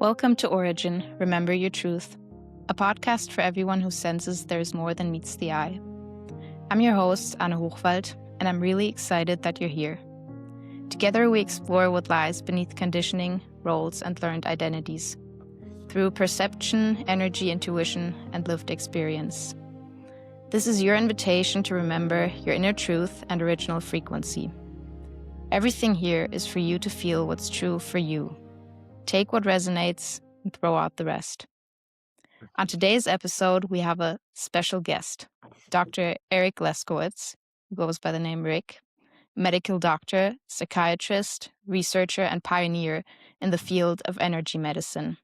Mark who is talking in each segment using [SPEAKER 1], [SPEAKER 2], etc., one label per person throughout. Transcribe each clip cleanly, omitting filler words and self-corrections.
[SPEAKER 1] Welcome to Origin, Remember Your Truth, a podcast for everyone who senses there is more than meets the eye. I'm your host, Anne Hochwald, and I'm really excited that you're here. Together we explore what lies beneath conditioning, roles, and learned identities, through perception, energy, intuition, and lived experience. This is your invitation to remember your inner truth and original frequency. Everything here is for you to feel what's true for you. Take what resonates and throw out the rest. On today's episode, we have a special guest, Dr. Eric Leskowitz, who goes by the name Rick, medical doctor, psychiatrist, researcher, and pioneer in the field of energy medicine.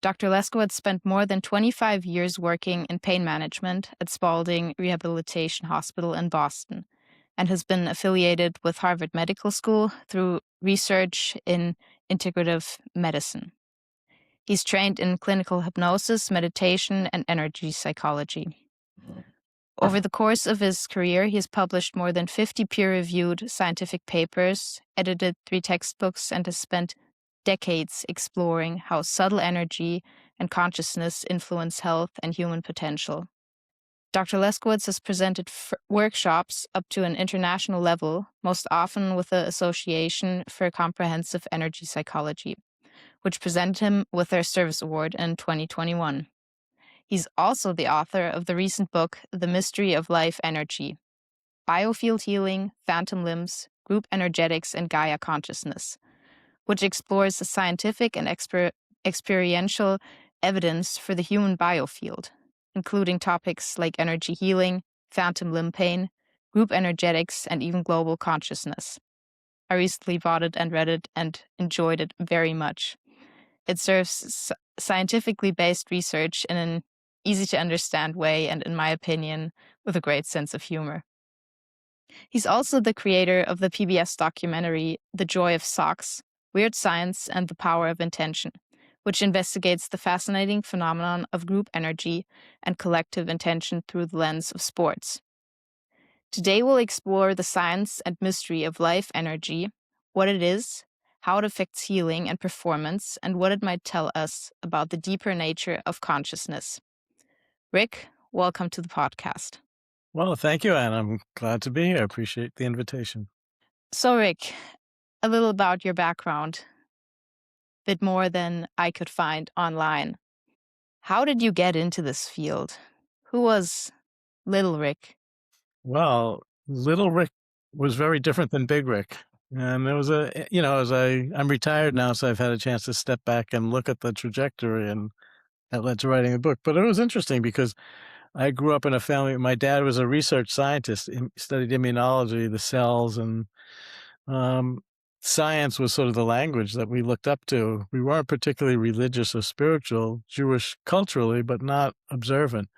[SPEAKER 1] Dr. Leskowitz spent more than 25 years working in pain management at Spaulding Rehabilitation Hospital in Boston, and has been affiliated with Harvard Medical School through research in integrative medicine. He's trained in clinical hypnosis, meditation, and energy psychology. Over the course of his career, he has published more than 50 peer-reviewed scientific papers, edited 3 textbooks, and has spent decades exploring how subtle energy and consciousness influence health and human potential. Dr. Leskowitz has presented workshops up to an international level, most often with the Association for Comprehensive Energy Psychology, which presented him with their Service Award in 2021. He's also the author of the recent book, The Mystery of Life Energy, Biofield Healing, Phantom Limbs, Group Energetics, and Gaia Consciousness, which explores the scientific and experiential evidence for the human biofield, including topics like energy healing, phantom limb pain, group energetics, and even global consciousness. I recently bought it and read it and enjoyed it very much. It serves scientifically based research in an easy-to-understand way and, in my opinion, with a great sense of humor. He's also the creator of the PBS documentary The Joy of Socks, Weird Science and the Power of Intention, which investigates the fascinating phenomenon of group energy and collective intention through the lens of sports. Today we'll explore the science and mystery of life energy, what it is, how it affects healing and performance, and what it might tell us about the deeper nature of consciousness. Rick, welcome to the podcast.
[SPEAKER 2] Well, thank you, Anne. I'm glad to be here. I appreciate the invitation.
[SPEAKER 1] So, Rick, a little about your background, a bit more than I could find online. How did you get into this field? Who was Little Rick?
[SPEAKER 2] Well, Little Rick was very different than Big Rick. And there was I'm retired now, so I've had a chance to step back and look at the trajectory, and that led to writing a book. But it was interesting because I grew up in a family. My dad was a research scientist. He studied immunology, the cells, and science was sort of the language that we looked up to. We weren't particularly religious or spiritual, Jewish culturally, but not observant.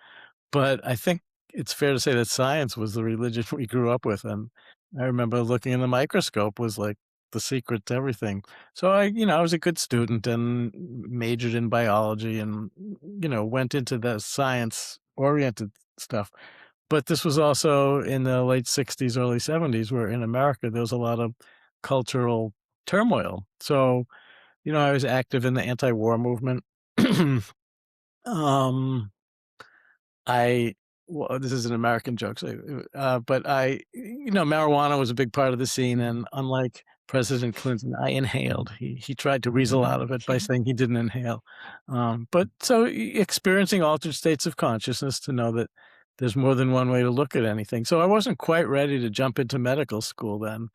[SPEAKER 2] But I think it's fair to say that science was the religion we grew up with. And I remember looking in the microscope was like the secret to everything. So I was a good student and majored in biology and, went into the science-oriented stuff. But this was also in the late 60s, early 70s, where in America there was a lot of cultural turmoil. So, I was active in the anti-war movement. This is an American joke, but marijuana was a big part of the scene, and unlike President Clinton, I inhaled. He tried to weasel out of it by saying he didn't inhale. But so experiencing altered states of consciousness to know that there's more than one way to look at anything. So I wasn't quite ready to jump into medical school then,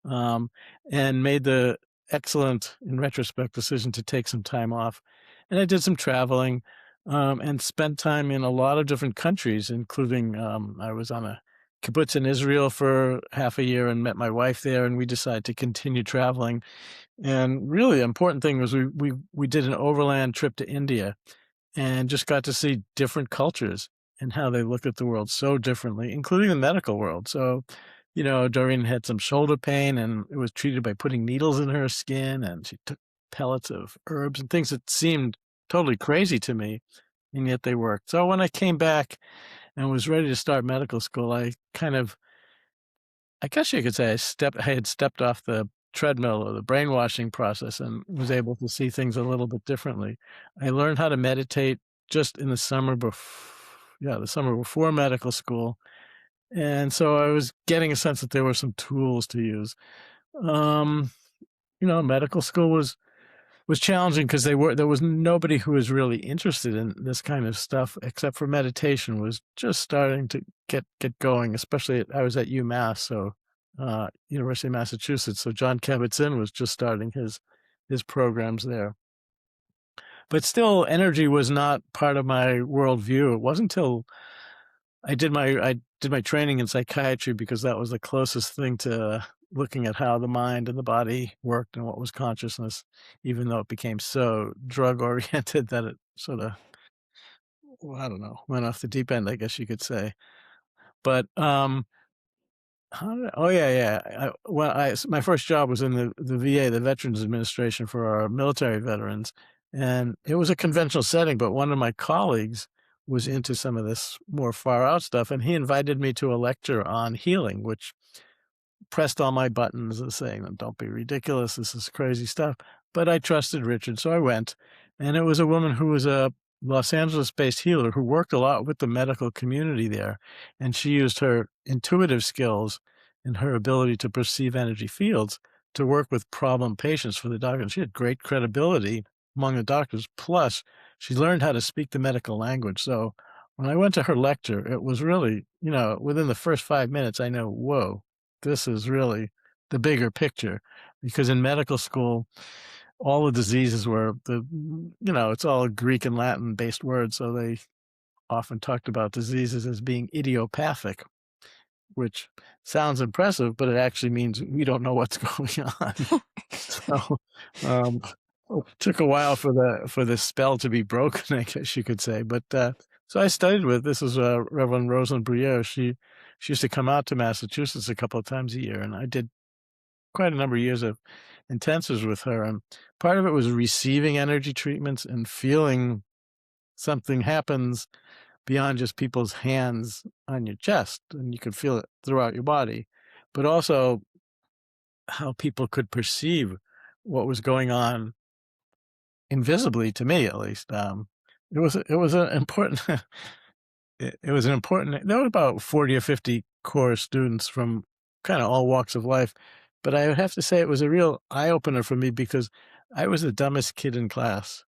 [SPEAKER 2] and made the excellent, in retrospect, decision to take some time off. And I did some traveling. And spent time in a lot of different countries, including I was on a kibbutz in Israel for half a year and met my wife there, and we decided to continue traveling. And really the important thing was we did an overland trip to India and just got to see different cultures and how they look at the world so differently, including the medical world. So, Doreen had some shoulder pain, and it was treated by putting needles in her skin, and she took pellets of herbs and things that seemed totally crazy to me, and yet they worked. So when I came back and was ready to start medical school, I guess you could say I had stepped off the treadmill or the brainwashing process and was able to see things a little bit differently. I learned how to meditate just in the summer the summer before medical school, and so I was getting a sense that there were some tools to use. Um, medical school was challenging because there was nobody who was really interested in this kind of stuff except for meditation was just starting to get going, especially I was at UMass, so University of Massachusetts. So John Kabat-Zinn was just starting his programs there. But still, energy was not part of my worldview. It wasn't until I did my training in psychiatry because that was the closest thing to looking at how the mind and the body worked and what was consciousness, even though it became so drug oriented that it sort of, well, I don't know, went off the deep end, I guess you could say. But oh yeah. My first job was in the VA, the Veterans Administration, for our military veterans, and it was a conventional setting. But one of my colleagues was into some of this more far out stuff, and he invited me to a lecture on healing, which pressed all my buttons and saying, "Don't be ridiculous. This is crazy stuff." But I trusted Richard, so I went, and it was a woman who was a Los Angeles-based healer who worked a lot with the medical community there, and she used her intuitive skills and her ability to perceive energy fields to work with problem patients for the doctor. And she had great credibility among the doctors. Plus, she learned how to speak the medical language. So when I went to her lecture, it was really, within the first 5 minutes, I know, whoa, this is really the bigger picture. Because in medical school, all the diseases were it's all Greek and Latin based words. So they often talked about diseases as being idiopathic, which sounds impressive, but it actually means we don't know what's going on. So it took a while for the spell to be broken, I guess you could say. But so I studied with, this is Reverend Rosalind Briere. She used to come out to Massachusetts a couple of times a year, and I did quite a number of years of intensives with her. And part of it was receiving energy treatments and feeling something happens beyond just people's hands on your chest, and you could feel it throughout your body, but also how people could perceive what was going on invisibly, to me at least. It was an important it was an important. There were about 40 or 50 core students from kind of all walks of life, but I would have to say it was a real eye opener for me because I was the dumbest kid in class,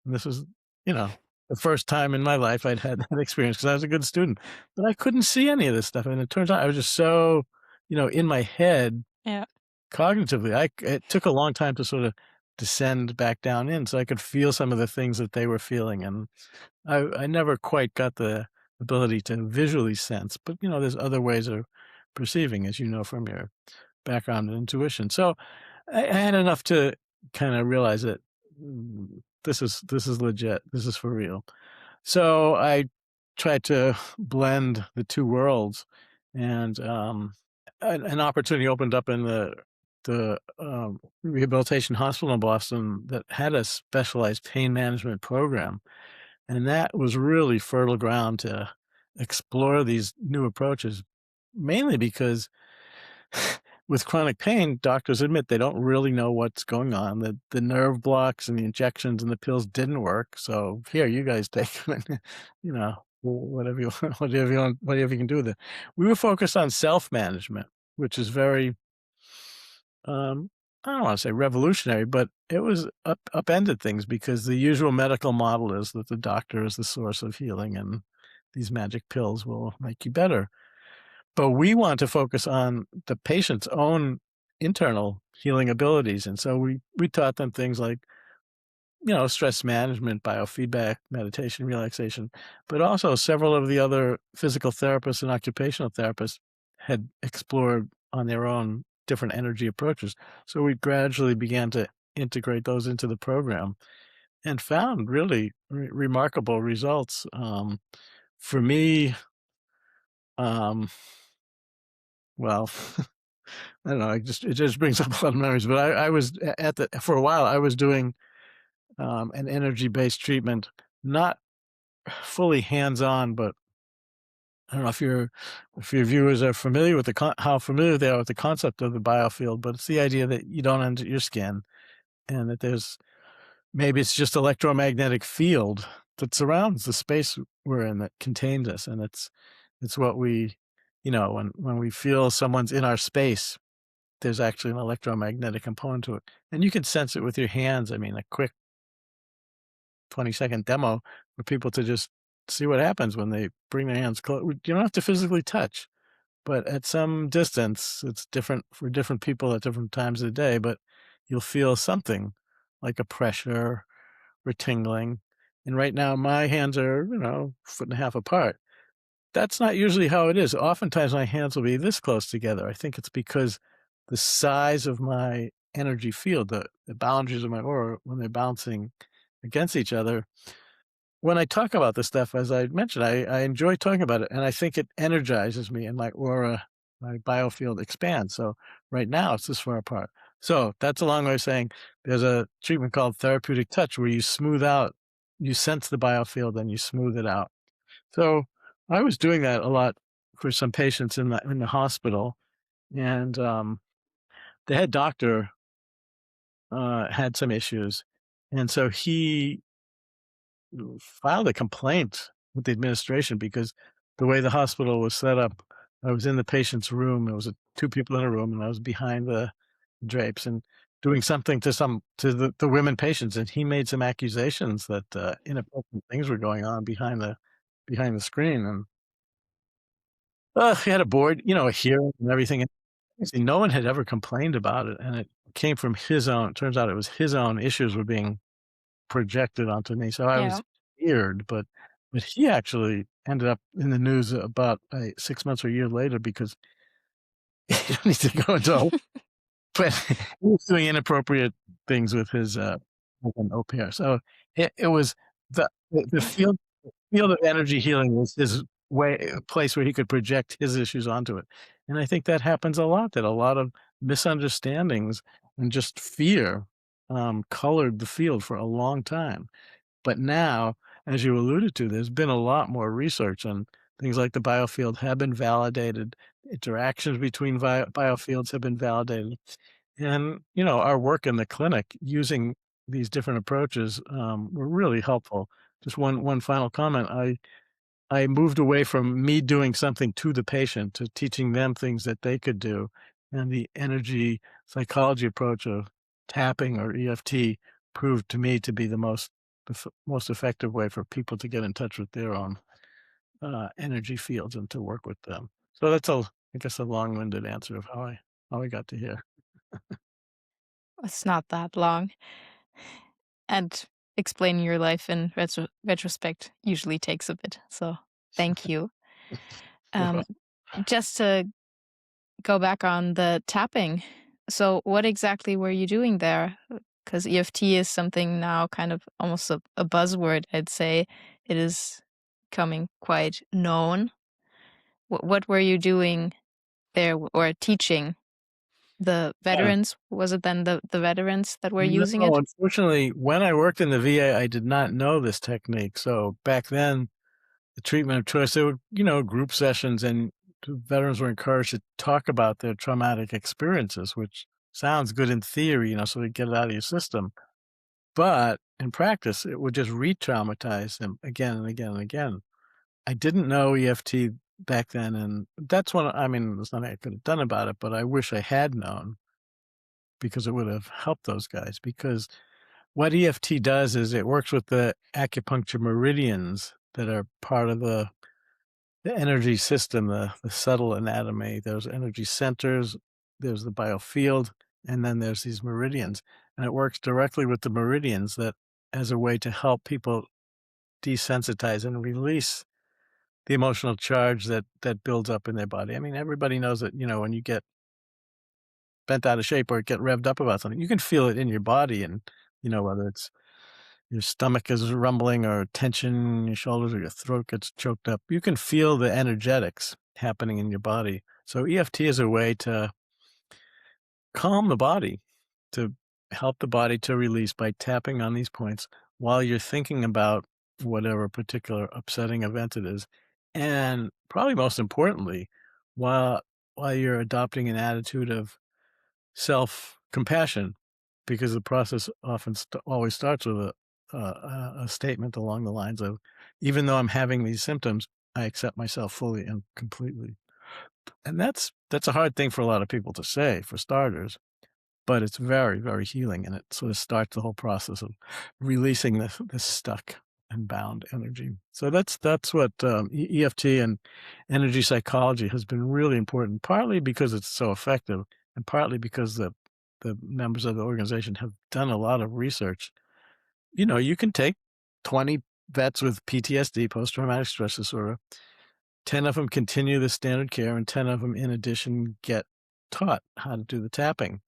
[SPEAKER 2] and this was, the first time in my life I'd had that experience because I was a good student, but I couldn't see any of this stuff, and it turns out I was just so, in my head
[SPEAKER 1] Yeah.
[SPEAKER 2] cognitively. It took a long time to sort of descend back down in, so I could feel some of the things that they were feeling, and I never quite got the ability to visually sense, but there's other ways of perceiving, as you know from your background in intuition. So I had enough to kind of realize that this is legit. This is for real. So I tried to blend the two worlds, and an opportunity opened up in the rehabilitation hospital in Boston that had a specialized pain management program. And that was really fertile ground to explore these new approaches, mainly because with chronic pain, doctors admit they don't really know what's going on. The nerve blocks and the injections and the pills didn't work. So here, you guys take them, and, whatever you whatever you can do with it. We were focused on self-management, which is very, I don't want to say revolutionary, but it was upended things because the usual medical model is that the doctor is the source of healing and these magic pills will make you better. But we want to focus on the patient's own internal healing abilities. And so we taught them things like, stress management, biofeedback, meditation, relaxation, but also several of the other physical therapists and occupational therapists had explored on their own different energy approaches. So we gradually began to integrate those into the program and found really remarkable results. For me, well, I don't know. It just brings up a lot of memories. But I was for a while I was doing an energy-based treatment, not fully hands-on, but I don't know if your viewers are familiar with how familiar they are with the concept of the biofield, but it's the idea that you don't enter your skin and that there's maybe it's just electromagnetic field that surrounds the space we're in that contains us, and it's what we, when we feel someone's in our space, there's actually an electromagnetic component to it, and you can sense it with your hands. I mean, a quick 20-second demo for people to just see what happens when they bring their hands close. You don't have to physically touch, but at some distance, it's different for different people at different times of the day, but you'll feel something like a pressure or tingling. And right now, my hands are, foot and a half apart. That's not usually how it is. Oftentimes, my hands will be this close together. I think it's because the size of my energy field, the boundaries of my aura, when they're bouncing against each other. When I talk about this stuff, as I mentioned, I enjoy talking about it, and I think it energizes me, and my aura, my biofield expands. So right now, it's this far apart. So that's a long way of saying there's a treatment called therapeutic touch where you smooth out, you sense the biofield, and you smooth it out. So I was doing that a lot for some patients in the hospital, and the head doctor had some issues, and so he filed a complaint with the administration because the way the hospital was set up, I was in the patient's room. There was two people in a room, and I was behind the drapes and doing something to the women patients, and he made some accusations that inappropriate things were going on behind the screen, and he had a board, a hearing and everything. And see, no one had ever complained about it, and it came from his own. It turns out it was his own issues were being projected onto me, so I
[SPEAKER 1] Yeah.
[SPEAKER 2] was feared, but he actually ended up in the news about, 6 months or a year later because you don't need to go into all but he was doing inappropriate things with an au pair, so it was the field of energy healing was his place where he could project his issues onto it, and I think that happens a lot, that a lot of misunderstandings and just fear, colored the field for a long time. But now, as you alluded to, there's been a lot more research and things like the biofield have been validated. Interactions between biofields have been validated. And, our work in the clinic using these different approaches were really helpful. Just one final comment. I moved away from me doing something to the patient to teaching them things that they could do. And the energy psychology approach of tapping or EFT proved to me to be most effective way for people to get in touch with their own energy fields and to work with them. So that's I guess a long-winded answer of how I got to here.
[SPEAKER 1] It's not that long. And explaining your life in retrospect usually takes a bit. So thank you. Um, just to go back on the tapping. So what exactly were you doing there? Because EFT is something now kind of almost a buzzword, I'd say. It is becoming quite known. What were you doing there or teaching the
[SPEAKER 2] Yeah.
[SPEAKER 1] veterans? Was it then the veterans that were using
[SPEAKER 2] No,
[SPEAKER 1] it?
[SPEAKER 2] unfortunately, when I worked in the VA, I did not know this technique. So back then, the treatment of choice, there were, group sessions, and veterans were encouraged to talk about their traumatic experiences, which sounds good in theory, so they get it out of your system. But in practice, it would just re-traumatize them again and again and again. I didn't know EFT back then, and that's I mean, there's nothing I could have done about it, but I wish I had known because it would have helped those guys. Because what EFT does is it works with the acupuncture meridians that are part of the energy system, the subtle anatomy. There's energy centers, there's the biofield, and then there's these meridians. And it works directly with the meridians that as a way to help people desensitize and release the emotional charge that builds up in their body. I mean, everybody knows that, when you get bent out of shape or get revved up about something, you can feel it in your body, and, whether it's your stomach is rumbling or tension in your shoulders or your throat gets choked up, you can feel the energetics happening in your body. So EFT is a way to calm the body, to help the body to release by tapping on these points while you're thinking about whatever particular upsetting event it is. And probably most importantly, while while you're adopting an attitude of self-compassion, because the process often always starts with a statement along the lines of, "Even though I'm having these symptoms, I accept myself fully and completely." And that's a hard thing for a lot of people to say, for starters, but it's very, very healing, and it sort of starts the whole process of releasing this stuck and bound energy. So that's what, EFT and energy psychology has been really important, partly because it's so effective, and partly because the members of the organization have done a lot of research. You know, you can take 20 vets with PTSD, post-traumatic stress disorder, 10 of them continue the standard care, and 10 of them, in addition, get taught how to do the tapping.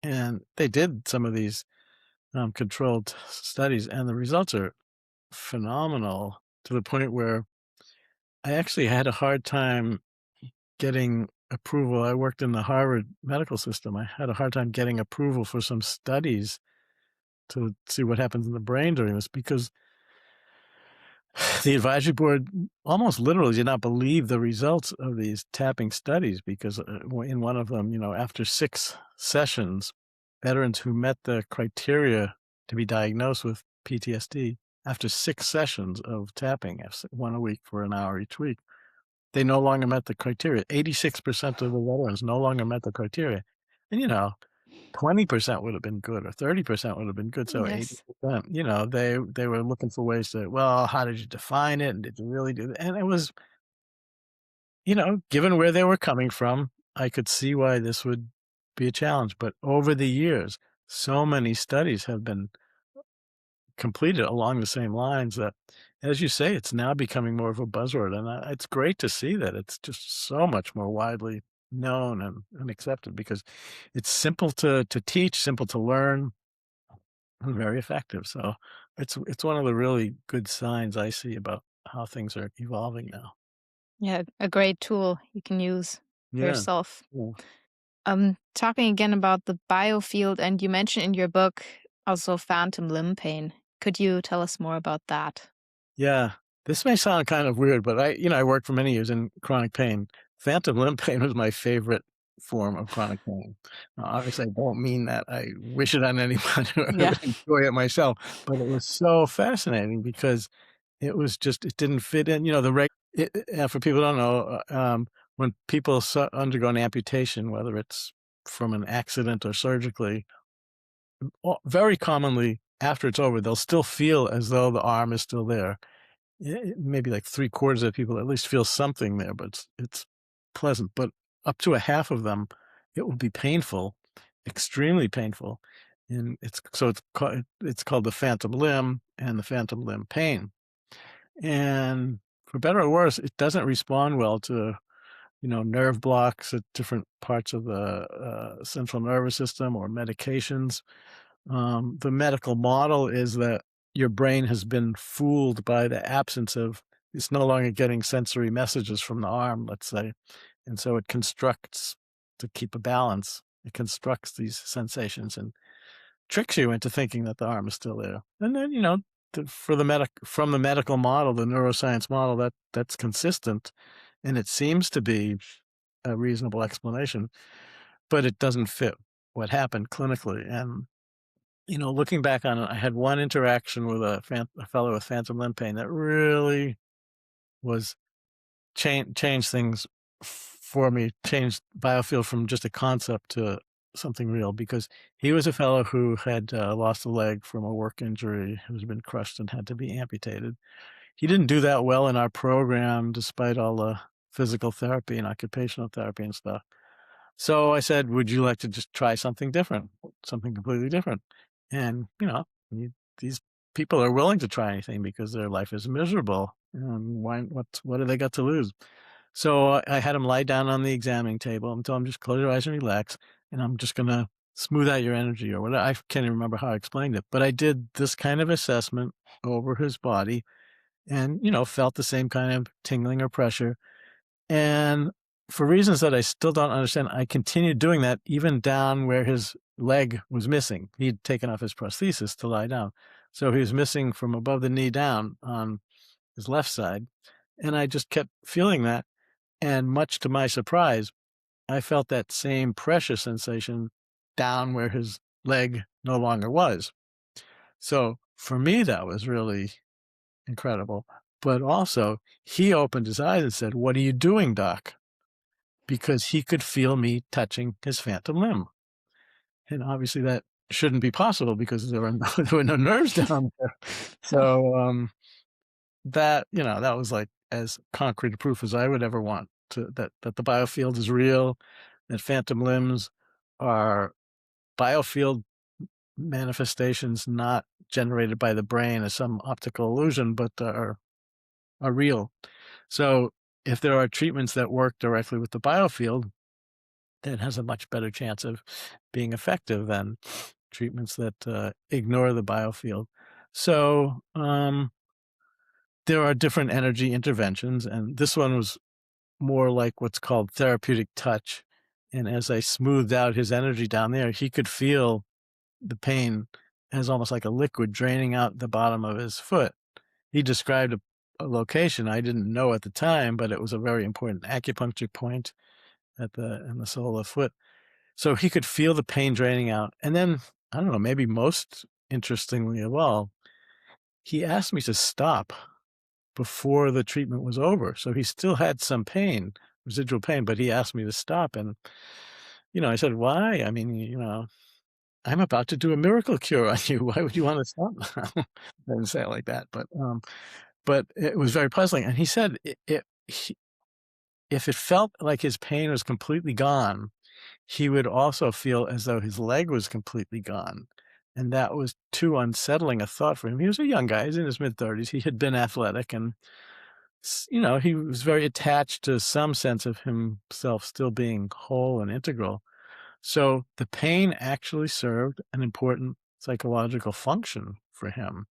[SPEAKER 2] And they did some of these, controlled studies, and the results are phenomenal, to the point where I actually had a hard time getting approval. I worked in the Harvard medical system. I had a hard time getting approval for some studies to see what happens in the brain during this, because the advisory board almost literally did not believe the results of these tapping studies, because in one of them, after 6 sessions, veterans who met the criteria to be diagnosed with PTSD, after 6 sessions of tapping, 1 a week for an hour each week, they no longer met the criteria. 86% of the veterans no longer met the criteria. And, 20% would have been good, or 30% would have been good, so
[SPEAKER 1] Yes.
[SPEAKER 2] 80%, they were looking for ways to, "Well, how did you define it, and did you really do that?" And it was, given where they were coming from, I could see why this would be a challenge, but over the years, so many studies have been completed along the same lines that, as you say, it's now becoming more of a buzzword, and, it's great to see that it's just so much more widely known and accepted, because it's simple to teach, simple to learn, and very effective. So it's one of the really good signs I see about how things are evolving now.
[SPEAKER 1] Yeah, a great tool you can use for
[SPEAKER 2] Yeah.
[SPEAKER 1] yourself.
[SPEAKER 2] Yeah.
[SPEAKER 1] Talking again about the biofield, and you mentioned in your book also phantom limb pain. Could you tell us more about that?
[SPEAKER 2] Yeah. This may sound kind of weird, but I worked for many years in chronic pain. Phantom limb pain was my favorite form of chronic pain. Now, obviously, I don't mean that I wish it on anyone or
[SPEAKER 1] Yeah.
[SPEAKER 2] enjoy it myself, but it was so fascinating, because it didn't fit in, for people who don't know, when people undergo an amputation, whether it's from an accident or surgically, very commonly after it's over, they'll still feel as though the arm is still there. Maybe like 3/4 of people at least feel something there, but it's pleasant. But up to a half of them, it will be painful, extremely painful, and it's called the phantom limb and the phantom limb pain. And for better or worse, it doesn't respond well to, nerve blocks at different parts of the central nervous system, or medications. The medical model is that your brain has been fooled by the absence of, it's no longer getting sensory messages from the arm, let's say. And so it constructs, to keep a balance, it constructs these sensations and tricks you into thinking that the arm is still there. And then, from the medical model, the neuroscience model, that's consistent, and it seems to be a reasonable explanation, but it doesn't fit what happened clinically. And, looking back on it, I had one interaction with a fellow with phantom limb pain that really was changed things for me, changed Biofield from just a concept to something real, because he was a fellow who had lost a leg from a work injury, who's been crushed and had to be amputated. He didn't do that well in our program, despite all the physical therapy and occupational therapy and stuff. So I said, "Would you like to just try something different, something completely different?" And, these people are willing to try anything because their life is miserable. And what do they got to lose? So I had him lie down on the examining table and tell him, "Just close your eyes and relax, and I'm just gonna smooth out your energy," or whatever. I can't even remember how I explained it, but I did this kind of assessment over his body, and, felt the same kind of tingling or pressure. And for reasons that I still don't understand, I continued doing that even down where his leg was missing. He'd taken off his prosthesis to lie down. So he was missing from above the knee down on his left side. And I just kept feeling that, and much to my surprise, I felt that same pressure sensation down where his leg no longer was. So, for me, that was really incredible, but also, he opened his eyes and said, "What are you doing, doc?" Because he could feel me touching his phantom limb, and obviously that shouldn't be possible because there were no there were no nerves down there. So, that, that was, like, as concrete a proof as I would ever want to that the biofield is real, that phantom limbs are biofield manifestations not generated by the brain as some optical illusion, but are real. So, if there are treatments that work directly with the biofield, that has a much better chance of being effective than treatments that ignore the biofield. So, there are different energy interventions, and this one was more like what's called therapeutic touch. And as I smoothed out his energy down there, he could feel the pain as almost like a liquid draining out the bottom of his foot. He described a location I didn't know at the time, but it was a very important acupuncture point in the sole of the foot. So he could feel the pain draining out. And then, I don't know, maybe most interestingly of all, he asked me to stop before the treatment was over. So he still had some pain, residual pain, but he asked me to stop. And, I said, why? I mean, I'm about to do a miracle cure on you. Why would you want to stop now? I didn't say it like that, but it was very puzzling. And he said if it felt like his pain was completely gone, he would also feel as though his leg was completely gone. And that was too unsettling a thought for him. He was a young guy. He's in his mid-30s. He had been athletic and, he was very attached to some sense of himself still being whole and integral. So the pain actually served an important psychological function for him.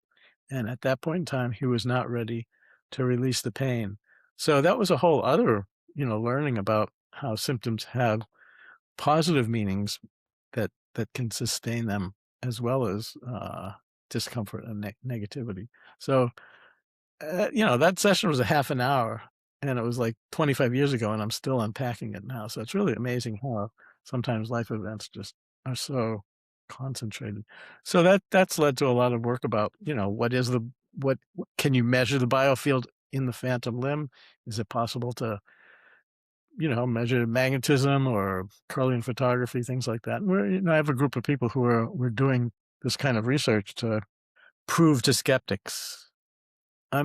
[SPEAKER 2] And at that point in time, he was not ready to release the pain. So that was a whole other, learning about how symptoms have positive meanings that can sustain them as well as discomfort and negativity. So, that session was a half an hour, and it was like 25 years ago, and I'm still unpacking it now. So it's really amazing how sometimes life events just are so concentrated. So that's led to a lot of work about, what can you measure the biofield in the phantom limb? Is it possible to measure magnetism or Kirlian photography, things like that? I have a group of people who we're doing this kind of research to prove to skeptics. I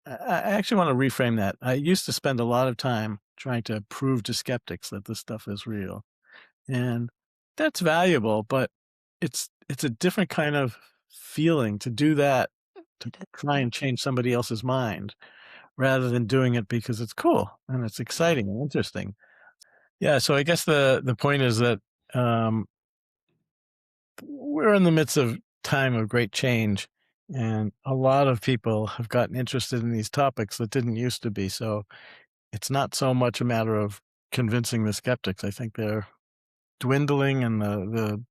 [SPEAKER 2] actually want to reframe that. I used to spend a lot of time trying to prove to skeptics that this stuff is real, and that's valuable, but it's a different kind of feeling to do that, to try and change somebody else's mind rather than doing it because it's cool and it's exciting and interesting. Yeah, so I guess the point is that we're in the midst of time of great change, and a lot of people have gotten interested in these topics that didn't used to be. So it's not so much a matter of convincing the skeptics. I think they're dwindling, and the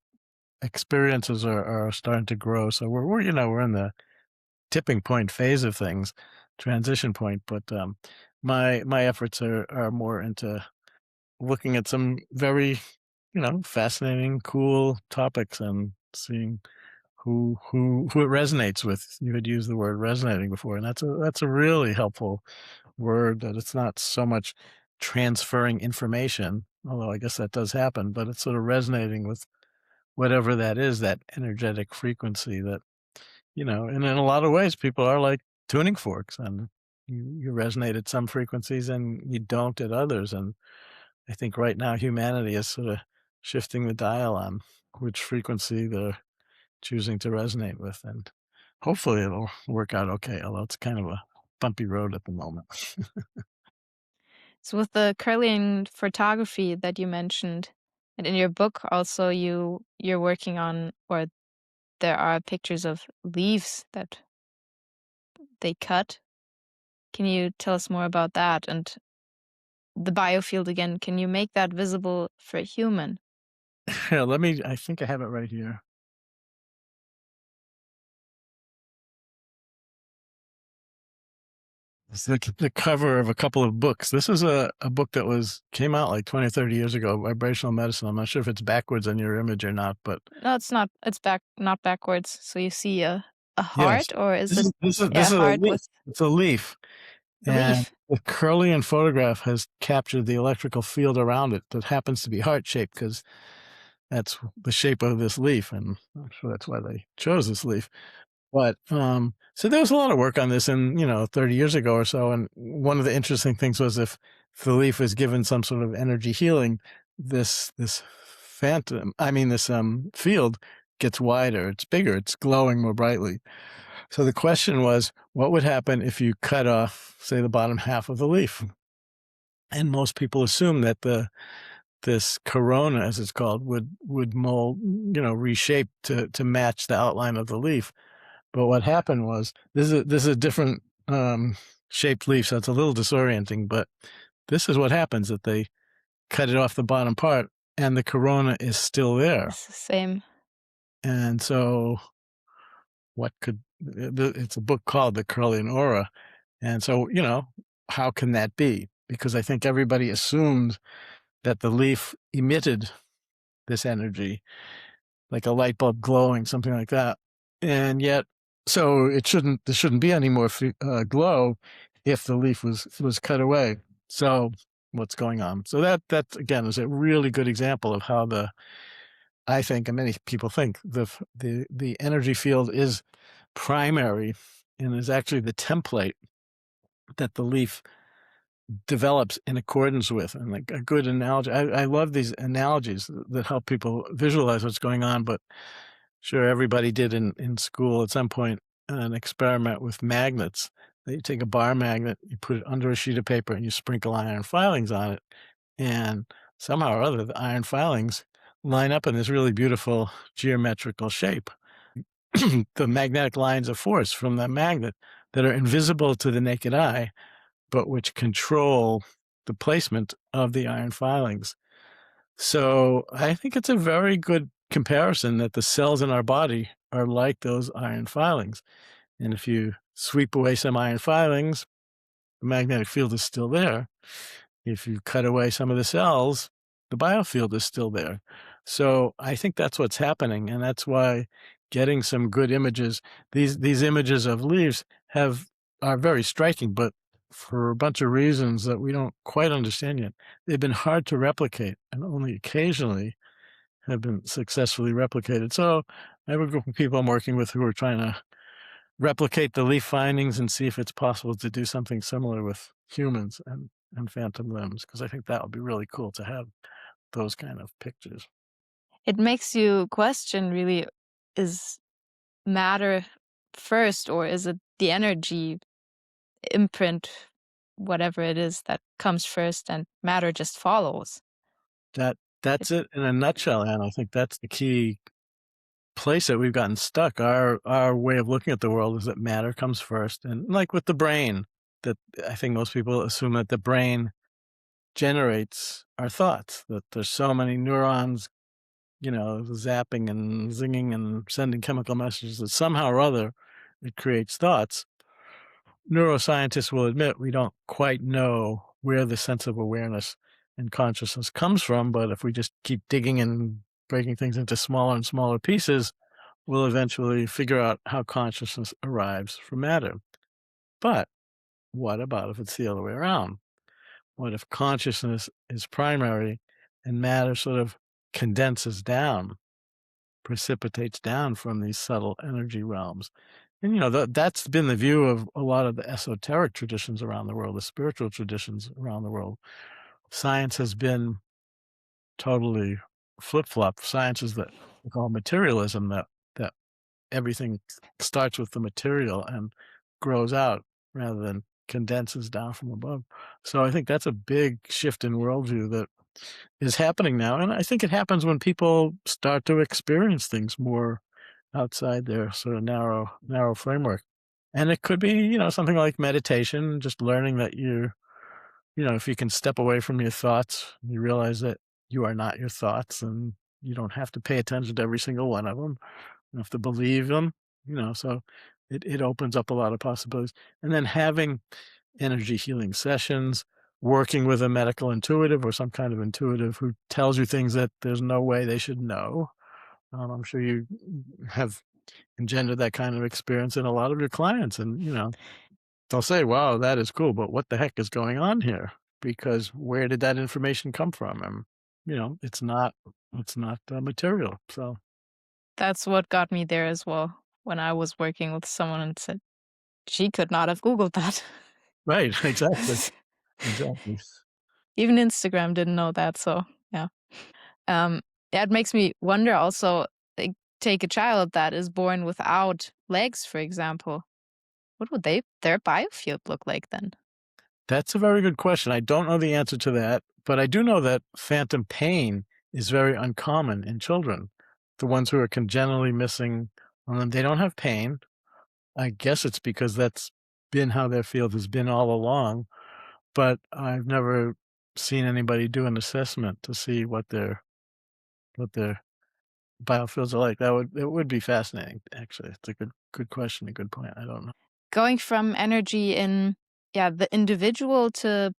[SPEAKER 2] experiences are starting to grow. So we're in the tipping point phase of things, transition point. But my efforts are more into looking at some very, fascinating, cool topics and seeing who it resonates with. You had used the word resonating before, and that's a really helpful word, that it's not so much transferring information, although I guess that does happen, but it's sort of resonating with whatever that is, that energetic frequency that, and in a lot of ways, people are like tuning forks, and you resonate at some frequencies and you don't at others. And I think right now humanity is sort of shifting the dial on which frequency they're choosing to resonate with, and hopefully it'll work out okay, although it's kind of a bumpy road at the moment.
[SPEAKER 1] So with the Kirlian photography that you mentioned, and in your book also you're working on, or there are pictures of leaves that they cut. Can you tell us more about that? And the biofield again, can you make that visible for a human?
[SPEAKER 2] Yeah, I think I have it right here. It's the cover of a couple of books. This is a book that came out like 20 or 30 years ago, Vibrational Medicine. I'm not sure if it's backwards on your image or not, but
[SPEAKER 1] No, it's not. It's not backwards. So you see a
[SPEAKER 2] yes,
[SPEAKER 1] heart, or is
[SPEAKER 2] this
[SPEAKER 1] it
[SPEAKER 2] is this is
[SPEAKER 1] yeah,
[SPEAKER 2] this
[SPEAKER 1] a
[SPEAKER 2] is a
[SPEAKER 1] heart
[SPEAKER 2] leaf.
[SPEAKER 1] with
[SPEAKER 2] It's a leaf,
[SPEAKER 1] a
[SPEAKER 2] and
[SPEAKER 1] leaf?
[SPEAKER 2] the Kirlian photograph has captured the electrical field around it that happens to be heart-shaped because that's the shape of this leaf, and I'm sure that's why they chose this leaf. But so there was a lot of work on this, and 30 years ago or so. And one of the interesting things was if the leaf was given some sort of energy healing, this field gets wider, it's bigger, it's glowing more brightly. So the question was, what would happen if you cut off, say, the bottom half of the leaf? And most people assume that this corona, as it's called, would mold, reshape to match the outline of the leaf. But what happened was this is a different shaped leaf, so it's a little disorienting. But this is what happens: that they cut it off the bottom part, and the corona is still there.
[SPEAKER 1] It's the same.
[SPEAKER 2] And so, what could it's a book called The Kirlian Aura, and so how can that be? Because I think everybody assumed that the leaf emitted this energy, like a light bulb glowing, something like that. And yet, so there shouldn't be any more glow if the leaf was cut away. So what's going on? So that again is a really good example of how I think, and many people think, the energy field is primary and is actually the template that the leaf develops in accordance with. And like a good analogy, I love these analogies that help people visualize what's going on. But sure, everybody did in school at some point an experiment with magnets. You take a bar magnet, you put it under a sheet of paper, and you sprinkle iron filings on it. And somehow or other, the iron filings line up in this really beautiful geometrical shape. The magnetic lines of force from that magnet that are invisible to the naked eye, but which control the placement of the iron filings. So I think it's a very good comparison that the cells in our body are like those iron filings. And if you sweep away some iron filings, the magnetic field is still there. If you cut away some of the cells, the biofield is still there. So I think that's what's happening. And that's why getting some good images, these images of leaves are very striking, but for a bunch of reasons that we don't quite understand yet, they've been hard to replicate and only occasionally have been successfully replicated. So I have a group of people I'm working with who are trying to replicate the leaf findings and see if it's possible to do something similar with humans and phantom limbs, because I think that would be really cool to have those kind of pictures.
[SPEAKER 1] It makes you question, really, is matter first, or is it the energy imprint, whatever it is, that comes first and matter just follows?
[SPEAKER 2] That's it in a nutshell, and I think that's the key place that we've gotten stuck. Our way of looking at the world is that matter comes first, and like with the brain, that I think most people assume that the brain generates our thoughts, that there's so many neurons, zapping and zinging and sending chemical messages that somehow or other it creates thoughts. Neuroscientists will admit we don't quite know where the sense of awareness and consciousness comes from, but if we just keep digging and breaking things into smaller and smaller pieces, we'll eventually figure out how consciousness arrives from matter. But what about if it's the other way around? What if consciousness is primary and matter sort of condenses down, precipitates down from these subtle energy realms? And, that's been the view of a lot of the esoteric traditions around the world, the spiritual traditions around the world. Science has been totally flip-flop. Science is that we call materialism, that everything starts with the material and grows out rather than condenses down from above. So I think that's a big shift in worldview that is happening now. And I think it happens when people start to experience things more outside their sort of narrow framework. And it could be, something like meditation, just learning that if you can step away from your thoughts, you realize that you are not your thoughts, and you don't have to pay attention to every single one of them. You have to believe them, so it opens up a lot of possibilities. And then having energy healing sessions, working with a medical intuitive or some kind of intuitive who tells you things that there's no way they should know. I'm sure you have engendered that kind of experience in a lot of your clients, and, they'll say, "Wow, that is cool, but what the heck is going on here? Because where did that information come from?" And, it's not material, so
[SPEAKER 1] That's what got me there as well when I was working with someone and said, she could not have Googled that.
[SPEAKER 2] right, exactly, exactly.
[SPEAKER 1] Even Instagram didn't know that, so yeah. That makes me wonder also, like, take a child that is born without legs, for example. What would their biofield look like then?
[SPEAKER 2] That's a very good question. I don't know the answer to that, but I do know that phantom pain is very uncommon in children. The ones who are congenitally missing on them, they don't have pain. I guess it's because that's been how their field has been all along, but I've never seen anybody do an assessment to see what their biofields are like. It would be fascinating, actually. It's a good question, a good point. I don't know.
[SPEAKER 1] Going from energy in, yeah, the individual to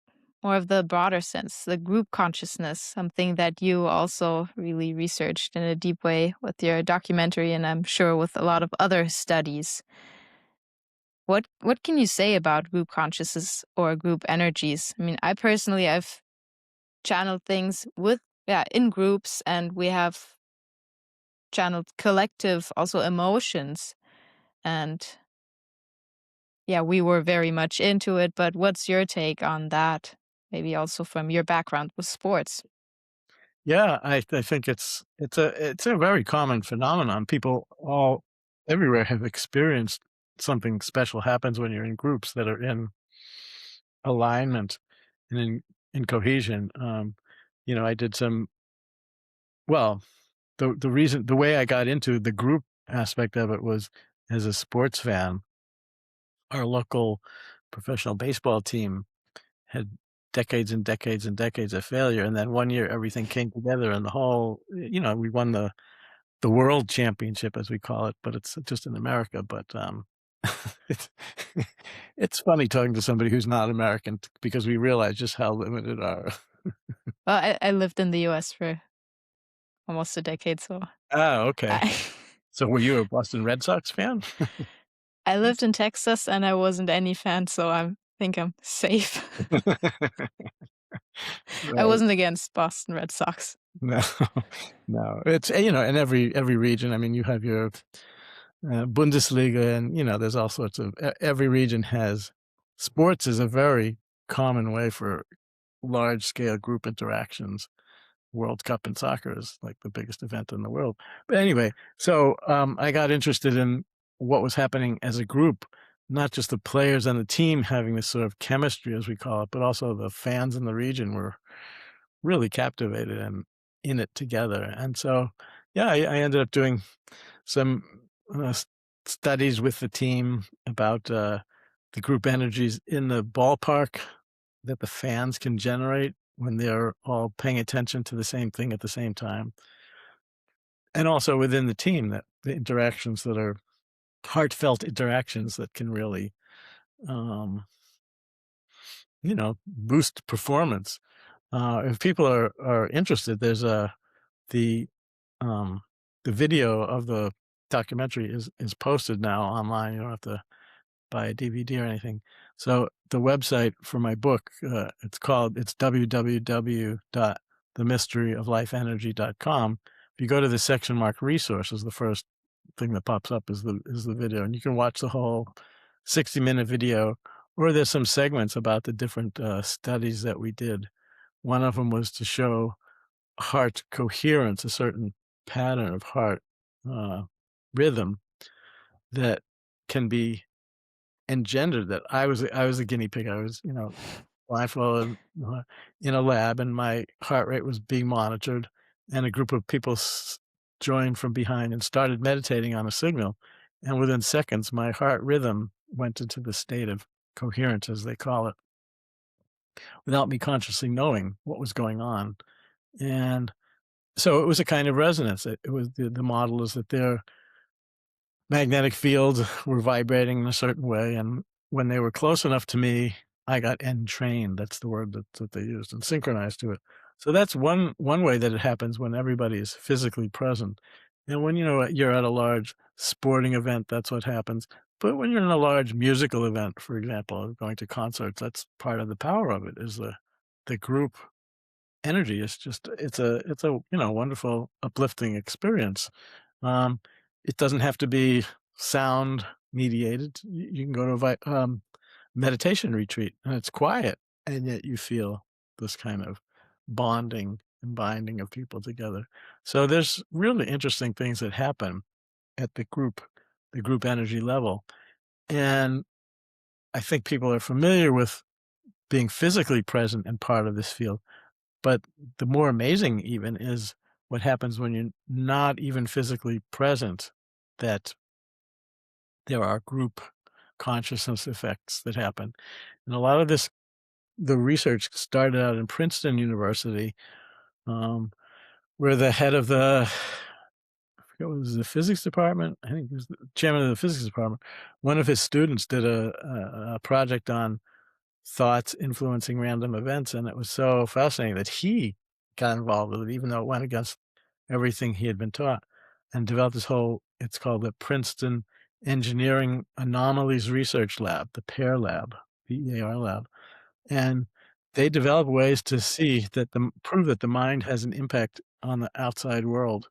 [SPEAKER 1] more of the broader sense, the group consciousness, something that you also really researched in a deep way with your documentary, and I'm sure with a lot of other studies. What can you say about group consciousness or group energies? I mean, I personally I've channeled things with, yeah, in groups, and we have channeled collective also emotions, and yeah, we were very much into it, but what's your take on that? Maybe also from your background with sports.
[SPEAKER 2] Yeah, I think it's a very common phenomenon. People all everywhere have experienced something special happens when you're in groups that are in alignment and in cohesion. I did some well, the way I got into the group aspect of it was as a sports fan. Our local professional baseball team had decades and decades and decades of failure, and then one year everything came together and we won the world championship, as we call it, but it's just in America, but, it's it's funny talking to somebody who's not American because we realize just how limited our
[SPEAKER 1] Well, I lived in the US for almost a decade, so
[SPEAKER 2] Oh, okay.
[SPEAKER 1] I
[SPEAKER 2] So were you a Boston Red Sox fan?
[SPEAKER 1] I lived in Texas and I wasn't any fan, so I think I'm safe. I
[SPEAKER 2] Right.
[SPEAKER 1] wasn't against Boston Red Sox.
[SPEAKER 2] No, no. It's in every region, I mean, you have your, Bundesliga and, there's all sorts of every region has sports is a very common way for large scale group interactions. World Cup in soccer is like the biggest event in the world. But anyway, so I got interested in what was happening as a group, not just the players on the team having this sort of chemistry, as we call it, but also the fans in the region were really captivated and in it together. And so, yeah, I ended up doing some studies with the team about the group energies in the ballpark that the fans can generate when they're all paying attention to the same thing at the same time. And also within the team, that the interactions that are heartfelt interactions that can really, um, boost performance. If people are interested, there's the um, the video of the documentary is posted now online. You don't have to buy a DVD or anything. So the website for my book, it's www.themysteryoflifeenergy.com. If you go to the section marked resources, the first thing that pops up is the video, and you can watch the whole 60-minute video, or there's some segments about the different studies that we did. One of them was to show heart coherence, a certain pattern of heart uh, rhythm that can be engendered. That I was a guinea pig. I was, blindfolded in a lab, and my heart rate was being monitored, and a group of people joined from behind and started meditating on a signal, and within seconds, my heart rhythm went into the state of coherence, as they call it, without me consciously knowing what was going on. And so it was a kind of resonance. It was the model is that their magnetic fields were vibrating in a certain way, and when they were close enough to me, I got entrained. That's the word that they used, and synchronized to it. So that's one way that it happens when everybody is physically present. And when, you're at a large sporting event, that's what happens. But when you're in a large musical event, for example, going to concerts, that's part of the power of it, is the group energy. It's a wonderful, uplifting experience. Um, it doesn't have to be sound mediated. You can go to meditation retreat, and it's quiet, and yet you feel this kind of bonding and binding of people together. So there's really interesting things that happen at the group energy level. And I think people are familiar with being physically present and part of this field. But the more amazing even is what happens when you're not even physically present, that there are group consciousness effects that happen. And a lot of the research started out in Princeton University, where the head of I forget what it was, the physics department. I think it was the chairman of the physics department. One of his students did a project on thoughts influencing random events, and it was so fascinating that he got involved with it, even though it went against everything he had been taught, and developed this whole, it's called the Princeton Engineering Anomalies Research Lab, the PAIR lab, PEAR lab. And they develop ways to see that prove that the mind has an impact on the outside world.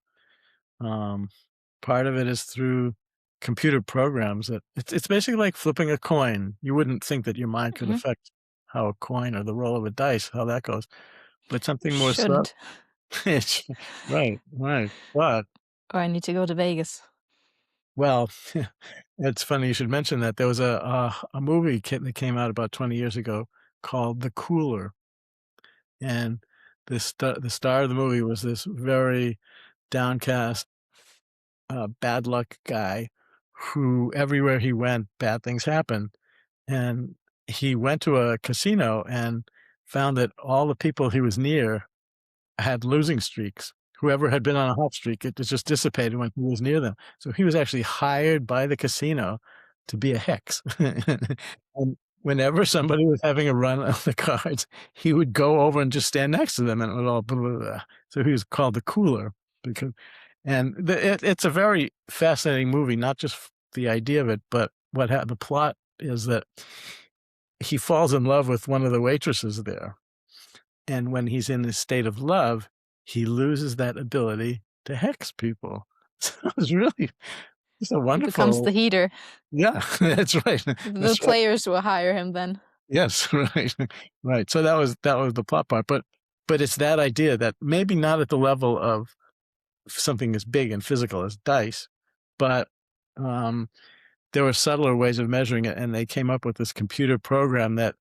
[SPEAKER 2] Part of it is through computer programs that it's basically like flipping a coin. You wouldn't think that your mind could affect how a coin or the roll of a dice, how that goes, but something more subtle.
[SPEAKER 1] Shouldn't.
[SPEAKER 2] Right, but
[SPEAKER 1] Or I need to go to Vegas.
[SPEAKER 2] well, it's funny you should mention that. There was a movie that came out about 20 years ago called The Cooler, and the star of the movie was this very downcast, bad luck guy who everywhere he went, bad things happened. And he went to a casino and found that all the people he was near had losing streaks. Whoever had been on a hot streak, it just dissipated when he was near them. So he was actually hired by the casino to be a hex. And whenever somebody was having a run of the cards, he would go over and just stand next to them, and it would all blah, blah, blah. So he was called the Cooler because, and it's a very fascinating movie, not just the idea of it, but the plot is that he falls in love with one of the waitresses there. And when he's in this state of love, he loses that ability to hex people. So it's really just a wonderful.
[SPEAKER 1] Becomes the heater.
[SPEAKER 2] Yeah, that's right.
[SPEAKER 1] The players will hire him then.
[SPEAKER 2] Yes, right, right. So that was the plot part, but it's that idea that maybe not at the level of something as big and physical as dice, but there were subtler ways of measuring it, and they came up with this computer program that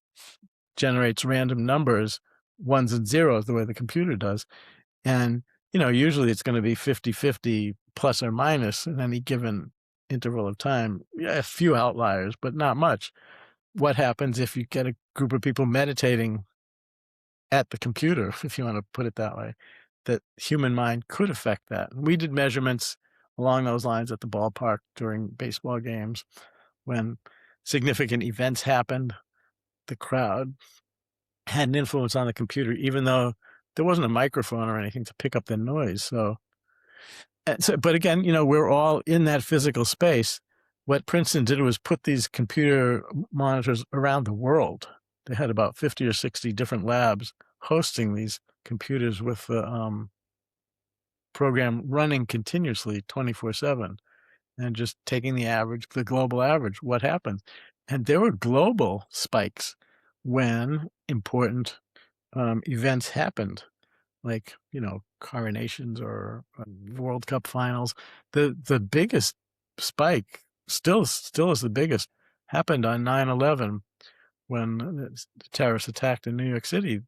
[SPEAKER 2] generates random numbers, ones and zeros, the way the computer does. And, usually it's going to be 50-50 plus or minus in any given interval of time. Yeah, a few outliers, but not much. What happens if you get a group of people meditating at the computer, if you want to put it that way, that human mind could affect that. We did measurements along those lines at the ballpark during baseball games. When significant events happened, the crowd had an influence on the computer, even though there wasn't a microphone or anything to pick up the noise. So, but again, we're all in that physical space. What Princeton did was put these computer monitors around the world. They had about 50 or 60 different labs hosting these computers with the program running continuously 24/7, and just taking the global average, what happens. And there were global spikes when important events happened, like, coronations or World Cup finals. The biggest spike, still is the biggest, happened on 9/11 when the terrorists attacked in New York City.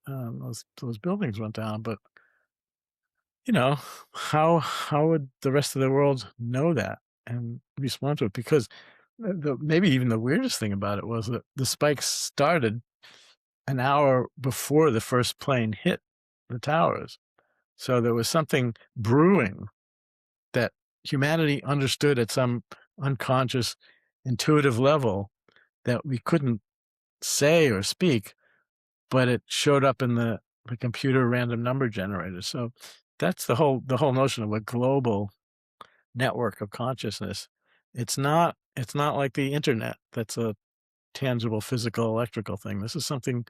[SPEAKER 2] Those buildings went down, but how would the rest of the world know that and respond to it? Because maybe even the weirdest thing about it was that the spikes started an hour before the first plane hit the towers. So there was something brewing that humanity understood at some unconscious, intuitive level that we couldn't say or speak, but it showed up in the computer random number generator. So that's the whole notion of a global network of consciousness. It's not like the internet. That's a tangible physical electrical thing. This is something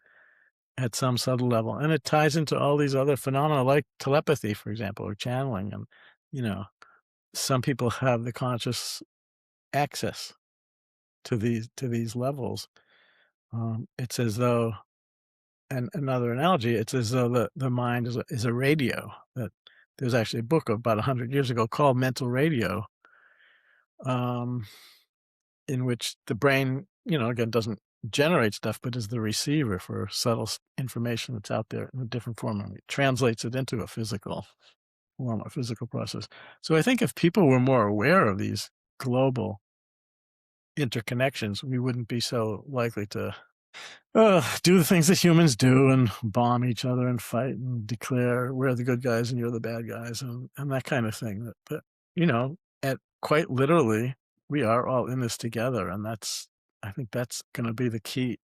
[SPEAKER 2] at some subtle level, and it ties into all these other phenomena like telepathy, for example, or channeling. And you know, some people have the conscious access to these levels. It's as though, and another analogy, it's as though the mind is a radio. That there's actually a book about 100 years ago called Mental Radio, um, in which the brain, again, doesn't generate stuff, but is the receiver for subtle information that's out there in a different form, and it translates it into a physical form, a physical process. So I think if people were more aware of these global interconnections, we wouldn't be so likely to do the things that humans do and bomb each other and fight and declare we're the good guys and you're the bad guys and that kind of thing. That at quite literally, we are all in this together, and I think that's going to be the key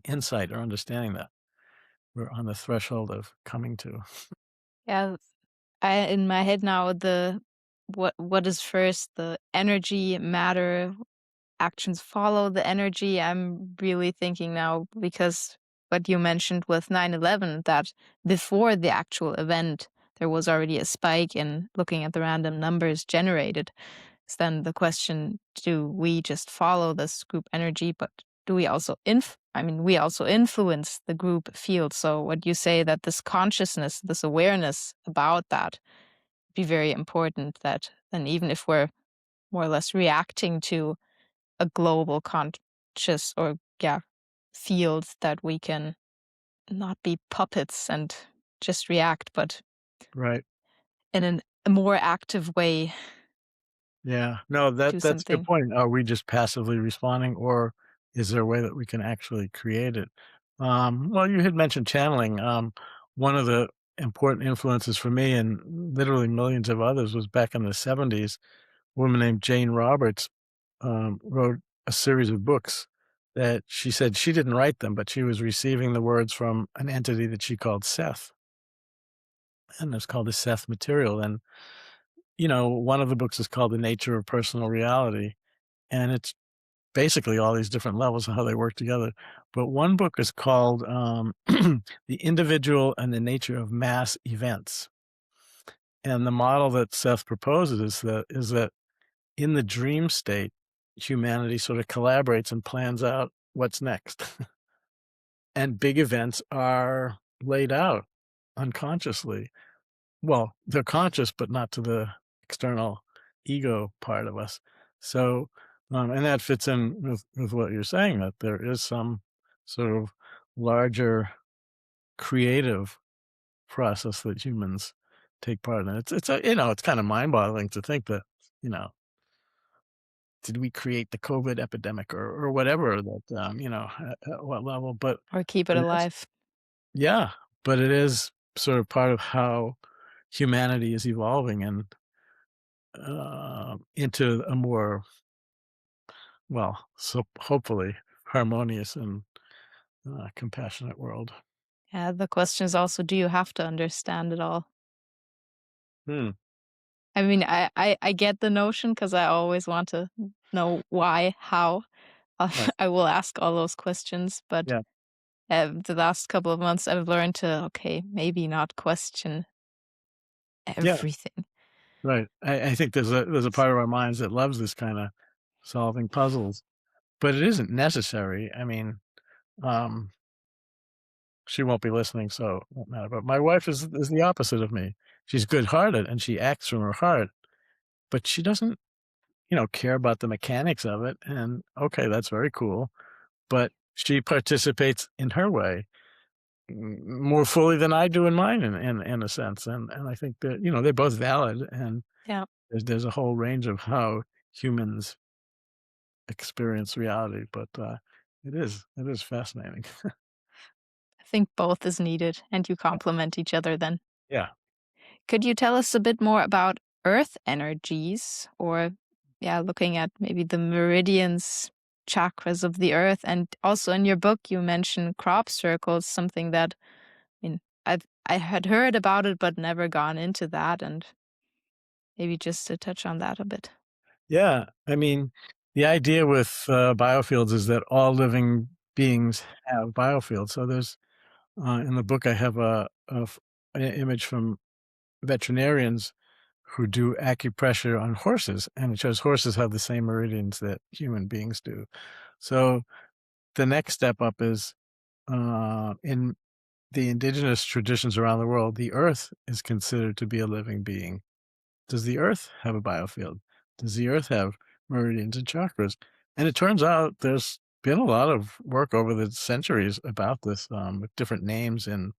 [SPEAKER 2] insight or understanding that we're on the threshold of coming to.
[SPEAKER 1] Yeah, in my head now, the what is first, the energy, matter, actions follow the energy. I'm really thinking now because what you mentioned with 9/11, that before the actual event, there was already a spike in looking at the random numbers generated. So then the question, do we just follow this group energy, but do we also we also influence the group field. So what you say, that this consciousness, this awareness about that be very important, that then even if we're more or less reacting to a global conscious or field, that we can not be puppets and just react, but
[SPEAKER 2] Right.
[SPEAKER 1] in a more active way
[SPEAKER 2] Yeah. No,
[SPEAKER 1] do
[SPEAKER 2] that's a good
[SPEAKER 1] something.
[SPEAKER 2] point. Are we just passively responding, or is there a way that we can actually create it? Well, you had mentioned channeling. One of the important influences for me and literally millions of others was back in the 70s. A woman named Jane Roberts wrote a series of books that she said she didn't write them, but she was receiving the words from an entity that she called Seth, and it's called the Seth material. And one of the books is called The Nature of Personal Reality, and it's basically all these different levels of how they work together. But one book is called The Individual and the Nature of Mass Events. And the model that Seth proposes is that in the dream state, humanity sort of collaborates and plans out what's next. And big events are laid out unconsciously. Well, they're conscious, but not to the external ego part of us. So, and that fits in with what you're saying, that there is some sort of larger creative process that humans take part in. It's kind of mind-boggling to think that, you know, did we create the COVID epidemic or whatever that, at what level? But
[SPEAKER 1] Or keep it
[SPEAKER 2] it is,
[SPEAKER 1] alive.
[SPEAKER 2] yeah, but it is sort of part of how humanity is evolving and into a more, well, so hopefully harmonious and compassionate world.
[SPEAKER 1] Yeah, the question is also, do you have to understand it all?
[SPEAKER 2] Hmm.
[SPEAKER 1] I mean, I get the notion because I always want to know why, how.
[SPEAKER 2] Right.
[SPEAKER 1] I will ask all those questions, but
[SPEAKER 2] Yeah.
[SPEAKER 1] the last couple of months I've learned to, okay, maybe not question
[SPEAKER 2] Yeah.
[SPEAKER 1] everything.
[SPEAKER 2] Right. I think there's a part of our minds that loves this kind of solving puzzles, but it isn't necessary. I mean, um, she won't be listening, so it won't matter. But my wife is the opposite of me. She's good-hearted and she acts from her heart, but she doesn't, care about the mechanics of it. And okay, that's very cool. But she participates in her way more fully than I do in mine, in a sense. And I think that, they're both valid, and
[SPEAKER 1] Yeah,
[SPEAKER 2] there's a whole range of how humans experience reality. But it is fascinating.
[SPEAKER 1] I think both is needed and you complement each other then.
[SPEAKER 2] Yeah.
[SPEAKER 1] Could you tell us a bit more about earth energies, or looking at maybe the meridians chakras of the earth. And also in your book, you mentioned crop circles, something that, I mean, I had heard about it, but never gone into that. And maybe just to touch on that a bit.
[SPEAKER 2] Yeah, I mean, the idea with biofields is that all living beings have biofields. So there's in the book I have an image from veterinarians who do acupressure on horses, and it shows horses have the same meridians that human beings do. So the next step up is in the indigenous traditions around the world, the earth is considered to be a living being. Does the earth have a biofield? Does the earth have meridians and chakras? And it turns out there's been a lot of work over the centuries about this with different names. In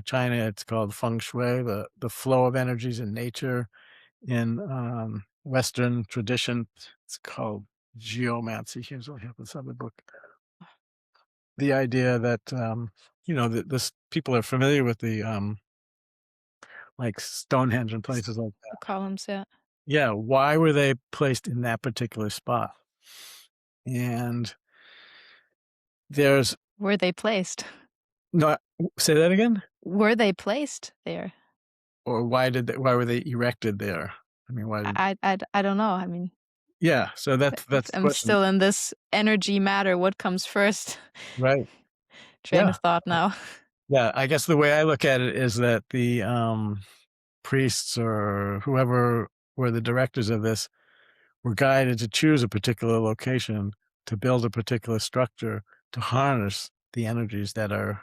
[SPEAKER 2] China, it's called feng shui, the flow of energies in nature. In Western tradition, it's called geomancy. Here's what happens on the book. The idea that that this people are familiar with the like Stonehenge and places like
[SPEAKER 1] The
[SPEAKER 2] that.
[SPEAKER 1] columns, yeah.
[SPEAKER 2] Yeah, why were they placed in that particular spot? And there's
[SPEAKER 1] Were they placed?
[SPEAKER 2] no, say that again?
[SPEAKER 1] Were they placed there?
[SPEAKER 2] Or why were they erected there? I mean, why did
[SPEAKER 1] I don't know. I mean,
[SPEAKER 2] Yeah, so that's the
[SPEAKER 1] I'm
[SPEAKER 2] question.
[SPEAKER 1] still in this energy matter. What comes first?
[SPEAKER 2] Right.
[SPEAKER 1] Train
[SPEAKER 2] Yeah.
[SPEAKER 1] of thought now.
[SPEAKER 2] Yeah, I guess the way I look at it is that the priests or whoever were the directors of this were guided to choose a particular location to build a particular structure to harness the energies that are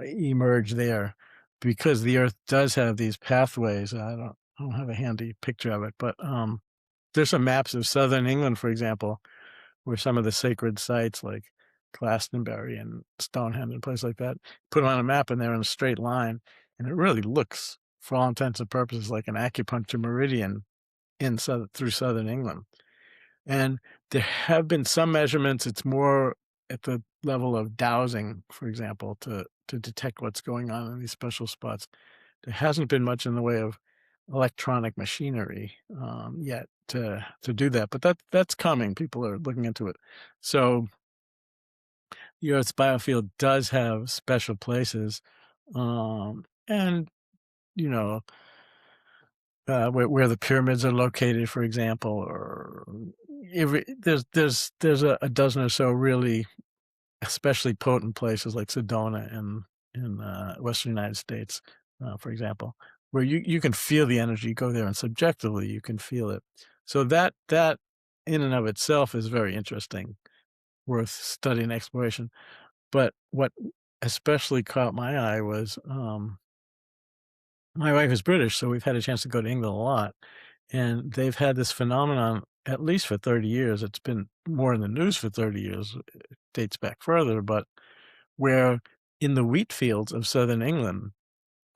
[SPEAKER 2] emerge there, because the earth does have these pathways. I don't have a handy picture of it, but there's some maps of southern England, for example, where some of the sacred sites like Glastonbury and Stonehenge and places like that, put them on a map and they're in a straight line, and it really looks, for all intents and purposes, like an acupuncture meridian through southern England. And there have been some measurements. It's more at the level of dowsing, for example, to detect what's going on in these special spots. There hasn't been much in the way of electronic machinery yet to do that, but that's coming. People are looking into it. So the Earth's biofield does have special places, and you know where the pyramids are located, for example, or there's a dozen or so really especially potent places like Sedona in Western United States, for example, where you can feel the energy. You go there and subjectively you can feel it. So that in and of itself is very interesting, worth study and exploration. But what especially caught my eye was my wife is British, so we've had a chance to go to England a lot, and they've had this phenomenon at least for 30 years. It's been more in the news for 30 years. It dates back further, but where in the wheat fields of southern England,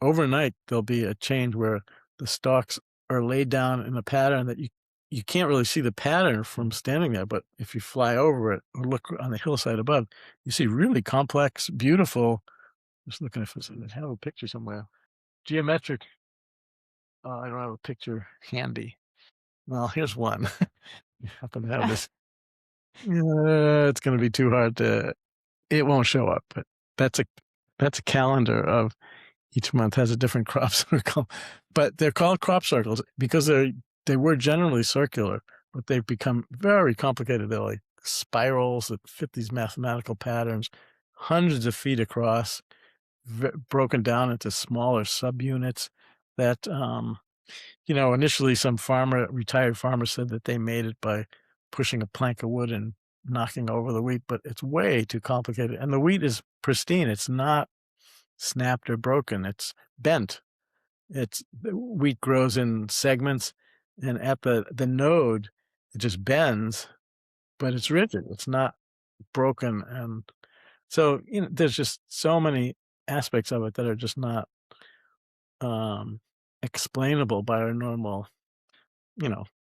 [SPEAKER 2] overnight there'll be a change where the stalks are laid down in a pattern that you can't really see the pattern from standing there, but if you fly over it or look on the hillside above, you see really complex, beautiful. Just looking if I have a picture somewhere. Geometric. I don't have a picture handy. Well, here's one. I happen to have this. It's going to be too hard to. It won't show up, but that's a calendar of each month has a different crop circle, but they're called crop circles because they were generally circular, but they've become very complicated. They're like spirals that fit these mathematical patterns, hundreds of feet across, broken down into smaller subunits that initially some retired farmer said that they made it by pushing a plank of wood and knocking over the wheat, but it's way too complicated. And the wheat is pristine. It's not snapped or broken. It's bent. The wheat grows in segments, and at the node, it just bends, but it's rigid. It's not broken. And so, there's just so many aspects of it that are just not explainable by our normal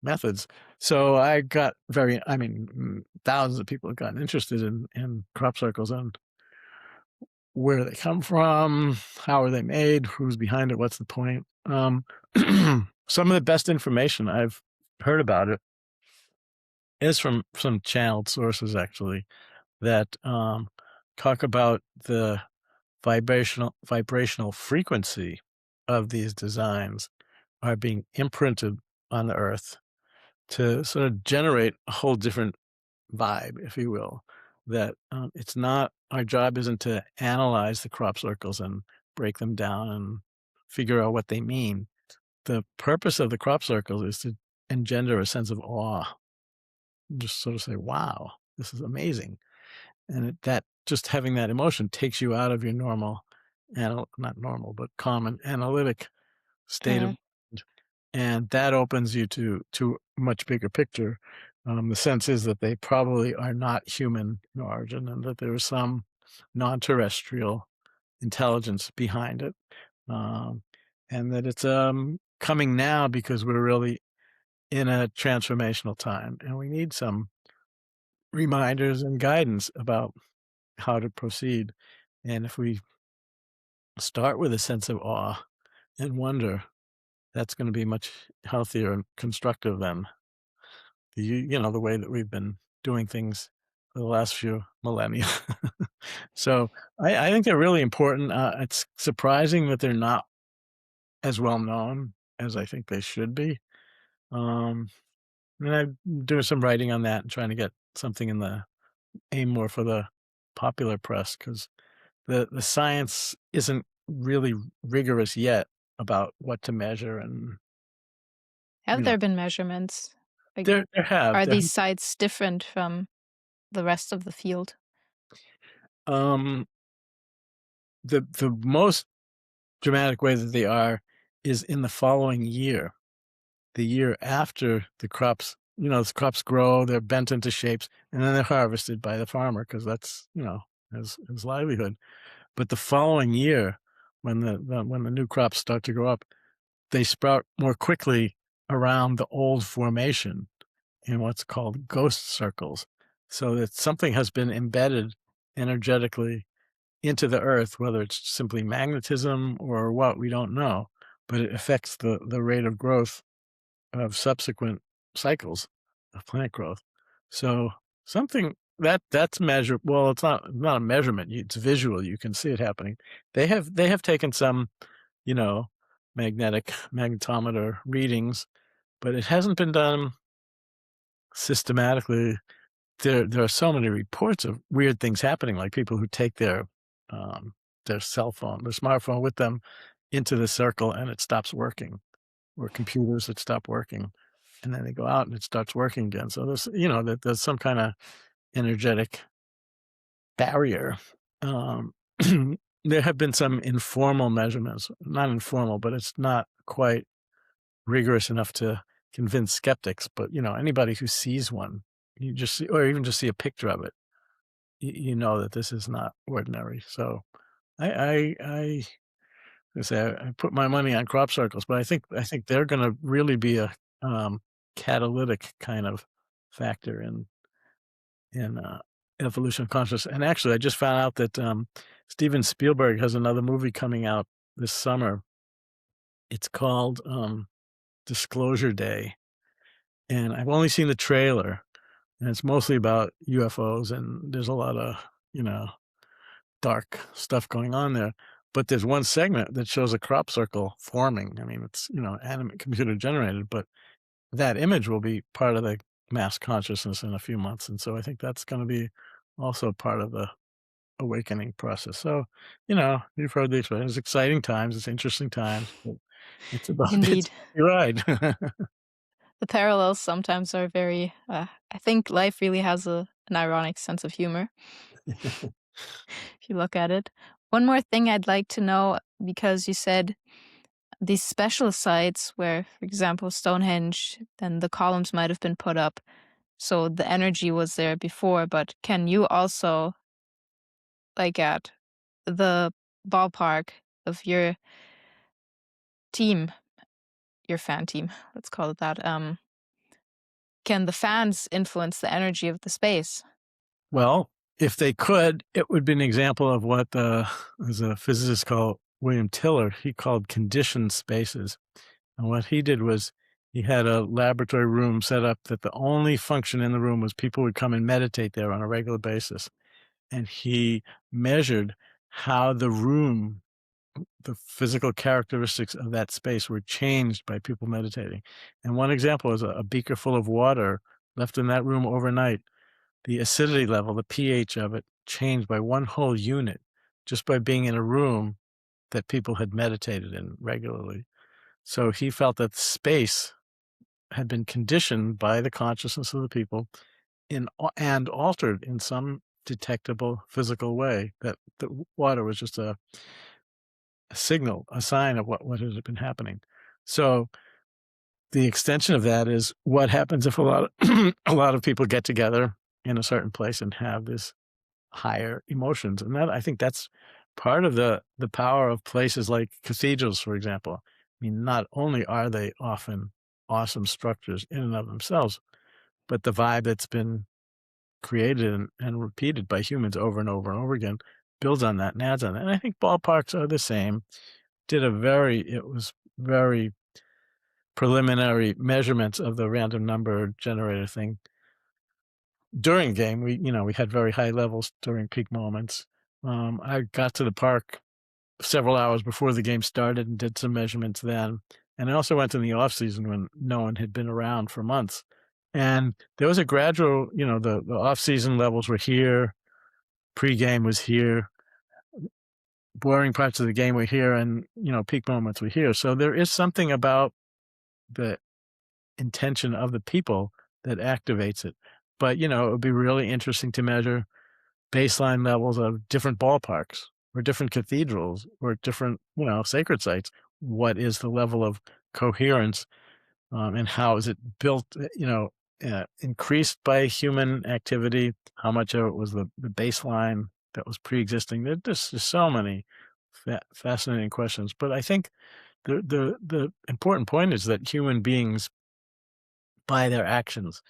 [SPEAKER 2] methods. So I got thousands of people have gotten interested in crop circles and where they come from, how are they made, who's behind it, what's the point. Some of the best information I've heard about it is from some channeled sources actually that talk about the vibrational frequency of these designs are being imprinted on the earth to sort of generate a whole different vibe, if you will. That it's not our job isn't to analyze the crop circles and break them down and figure out what they mean. The purpose of the crop circles is to engender a sense of awe. Just sort of say, "Wow, this is amazing," and that just having that emotion takes you out of your normal, not normal, but common analytic state of
[SPEAKER 1] Mm.
[SPEAKER 2] mind, and that opens you to a much bigger picture. The sense is that they probably are not human in origin, and that there is some non-terrestrial intelligence behind it, um, and that it's coming now because we're really in a transformational time, and we need some reminders and guidance about how to proceed. And if we start with a sense of awe and wonder, that's going to be much healthier and constructive than the way that we've been doing things for the last few millennia. So I think they're really important. It's surprising that they're not as well known as I think they should be. Um, and I'm doing some writing on that and trying to get something in the aim more for the popular press because the science isn't really rigorous yet about what to measure and,
[SPEAKER 1] Have
[SPEAKER 2] you know,
[SPEAKER 1] there been measurements? Like,
[SPEAKER 2] there have
[SPEAKER 1] are
[SPEAKER 2] there
[SPEAKER 1] these sites different from the rest of the field?
[SPEAKER 2] um, the most dramatic way that they are is in the following year. The year after the crops grow, they're bent into shapes, and then they're harvested by the farmer because that's, his livelihood. But the following year, when the new crops start to grow up, they sprout more quickly around the old formation in what's called ghost circles, so that something has been embedded energetically into the earth, whether it's simply magnetism or what, we don't know, but it affects the rate of growth of subsequent cycles of plant growth. So something that's measure well, it's not a measurement, it's visual, you can see it happening. They have taken some, you know, magnetometer readings, but it hasn't been done systematically. There are so many reports of weird things happening, like people who take their cell phone, their smartphone with them into the circle and it stops working, or computers that stop working, and then they go out and it starts working again. So there's some kind of energetic barrier. Um, there have been some informal measurements, not informal, but it's not quite rigorous enough to convince skeptics. But anybody who sees one, you just see, or even just see a picture of it, you know that this is not ordinary. So I say I put my money on crop circles, but I think they're going to really be a um, catalytic kind of factor in evolution of consciousness. And actually, I just found out that Steven Spielberg has another movie coming out this summer. It's called Disclosure Day, and I've only seen the trailer, and it's mostly about UFOs, and there's a lot of you know dark stuff going on there. But there's one segment that shows a crop circle forming. I mean, it's computer generated, but that image will be part of the mass consciousness in a few months, and so I think that's going to be also part of the awakening process. So, you've heard the expression. It's exciting times. It's interesting times. But it's about it's
[SPEAKER 1] Indeed.
[SPEAKER 2] a ride.
[SPEAKER 1] The parallels sometimes are very, I think life really has an ironic sense of humor if you look at it. One more thing I'd like to know, because you said these special sites where, for example, Stonehenge, then the columns might have been put up. So the energy was there before, but can you also, like at the ballpark of your team, your fan team, let's call it that, can the fans influence the energy of the space?
[SPEAKER 2] Well, if they could, it would be an example of what there's a physicist called William Tiller. He called conditioned spaces, and what he did was He had a laboratory room set up that the only function in the room was people would come and meditate there on a regular basis. And he measured how the room, the physical characteristics of that space were changed by people meditating. And one example is a beaker full of water left in that room overnight. The acidity level, the pH of it, changed by one whole unit just by being in a room that people had meditated in regularly. So he felt that space had been conditioned by the consciousness of the people and altered in some detectable physical way, that the water was just a signal, a sign of what had been happening. So the extension of that is what happens if a lot of people get together in a certain place and have this higher emotions. And that, I think that's part of the power of places like cathedrals, for example. I mean, not only are they often awesome structures in and of themselves, but the vibe that's been created and repeated by humans over and over and over again builds on that and adds on that. And I think ballparks are the same. It was very preliminary measurements of the random number generator thing. During the game, we had very high levels during peak moments. I got to the park several hours before the game started and did some measurements then. And I also went in the off season when no one had been around for months. And there was a gradual, the off season levels were here, pre-game was here, boring parts of the game were here, and peak moments were here. So there is something about the intention of the people that activates it. But it would be really interesting to measure baseline levels of different ballparks or different cathedrals or different, sacred sites. What is the level of coherence, and how is it built, increased by human activity? How much of it was the baseline that was pre-existing? There's just so many fascinating questions. But I think the important point is that human beings, by their actions,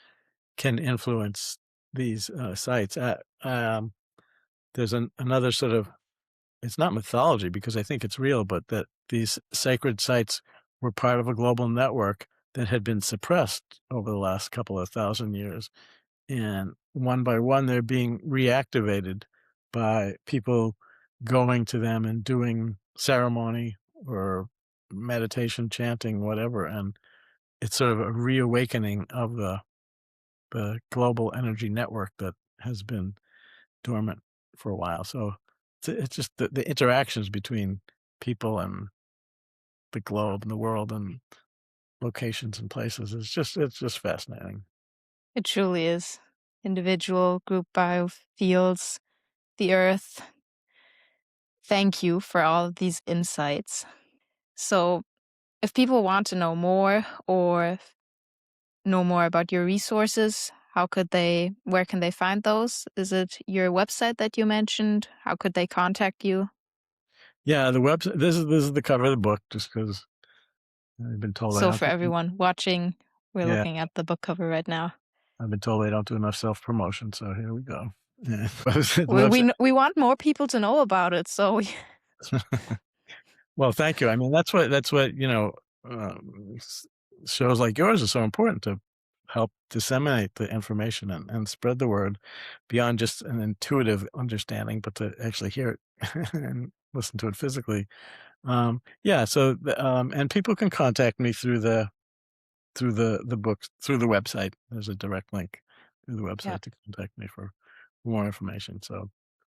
[SPEAKER 2] can influence these sites. There's another sort of, it's not mythology because I think it's real, but that these sacred sites were part of a global network that had been suppressed over the last couple of thousand years. And one by one, they're being reactivated by people going to them and doing ceremony or meditation, chanting, whatever. And it's sort of a reawakening of the global energy network that has been dormant for a while. So it's just the interactions between people and the globe and the world and locations and places. It's just fascinating.
[SPEAKER 1] It truly is. Individual, group biofields, the earth. Thank you for all of these insights. So if people want to know more or know more about your resources, where can they find those? Is it your website that you mentioned? How could they contact you?
[SPEAKER 2] Yeah, the website. This is the cover of the book, just because I've been told I
[SPEAKER 1] So
[SPEAKER 2] don't.
[SPEAKER 1] for everyone watching, we're
[SPEAKER 2] Yeah,
[SPEAKER 1] looking at the book cover right now.
[SPEAKER 2] I've been told I don't do enough self-promotion, so here we go. Yeah.
[SPEAKER 1] We want more people to know about it, so
[SPEAKER 2] Well, thank you. I mean, that's what shows like yours are so important to help disseminate the information and spread the word beyond just an intuitive understanding, but to actually hear it and listen to it physically. Yeah. So, and people can contact me through the books, through the website. There's a direct link through the website to contact me for more information. So,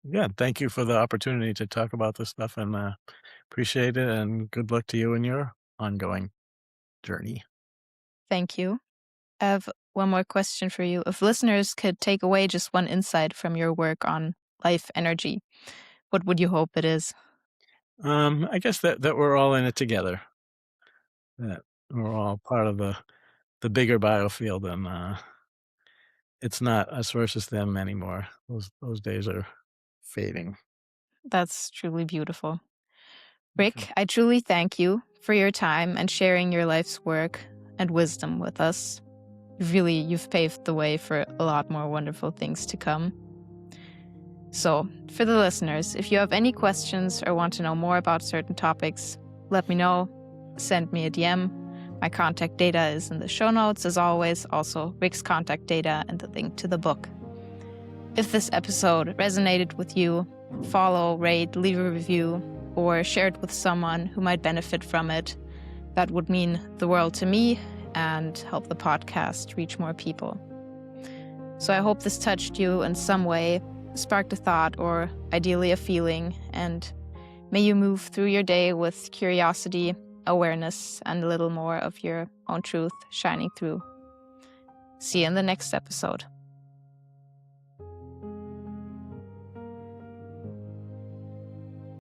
[SPEAKER 2] yeah, thank you for the opportunity to talk about this stuff, and appreciate it. And good luck to you in your ongoing journey.
[SPEAKER 1] thank you. I have one more question for you. If listeners could take away just one insight from your work on life energy, what would you hope it is?
[SPEAKER 2] I guess that we're all in it together. That we're all part of the bigger biofield, and it's not us versus them anymore. Those days are fading.
[SPEAKER 1] That's truly beautiful.
[SPEAKER 2] Okay.
[SPEAKER 1] Rick, I truly thank you for your time and sharing your life's work and wisdom with us. You've paved the way for a lot more wonderful things to come. So, for the listeners, if you have any questions or want to know more about certain topics, let me know. Send me a DM. My contact data is in the show notes, as always, also Rick's contact data and the link to the book. If this episode resonated with you, follow, rate, leave a review, or share it with someone who might benefit from it. That would mean the world to me and help the podcast reach more people. So I hope this touched you in some way, sparked a thought, or ideally a feeling, and may you move through your day with curiosity, awareness, and a little more of your own truth shining through. See you in the next episode.